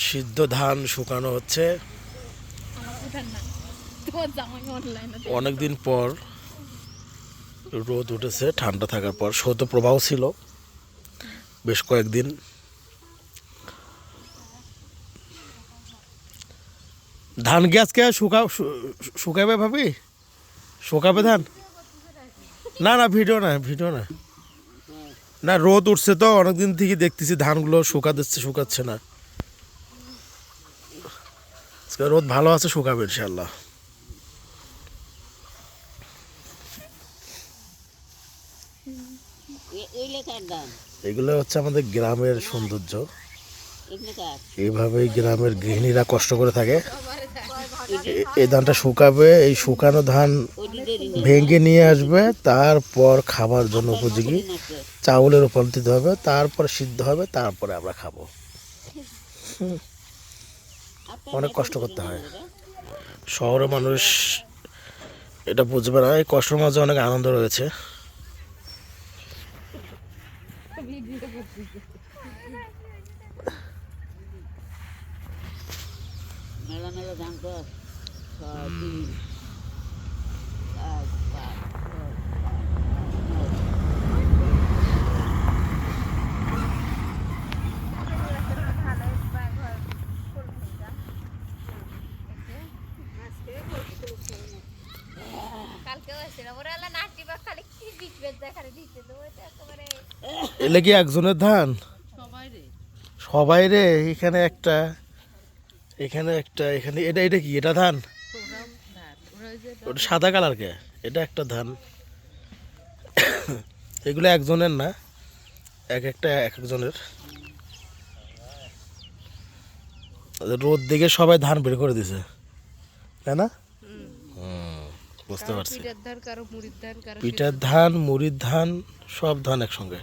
সিদ্ধ ধান শুকানো হচ্ছে অনেকদিন পর। রোদ উঠেছে ঠান্ডা থাকার পর, শৈত্য প্রবাহ ছিল বেশ কয়েকদিন। ধান কি আজকে শুকাবে ভাবি? শুকাবে ধান? না না, ভিডিও না, ভিডিও না। না, রোদ উঠছে তো অনেকদিন থেকে দেখতেছি ধানগুলো শুকাচ্ছে না। আজকে রোদ ভালো আছে, শুকাবে ইনশাল্লাহ। এগুলো হচ্ছে আমাদের গ্রামের সৌন্দর্য। এইভাবেই গ্রামের গৃহিণীরা কষ্ট করে থাকে। এই ধানটা শুকাবে, এই শুকানো ধান ভেঙে নিয়ে আসবে, তারপর খাবার জন্য উপযোগী চাউলে রূপান্তরিত হবে, তারপর সিদ্ধ হবে, তারপরে আমরা খাবো। অনেক কষ্ট করতে হয়। শহরের মানুষ এটা বুঝবে না, এই কষ্টের মাঝে অনেক আনন্দ রয়েছে। মেলা মেলা ধান তো এলে কি একজনের ধান? সবাই রে। এখানে একটা, এখানে একটা, এখানে এটা এটা কি? এটা ধান? ওটা সাদা কালার কে? এটা একটা ধান। এগুলো একজনের না, এক একটা এক একজনের। রোদ দেখে সবাই ধান বের করে দিছে, তাই না? বুঝতে পারছি। পিঠার ধান, মুড়ির ধান, সব ধান একসঙ্গে।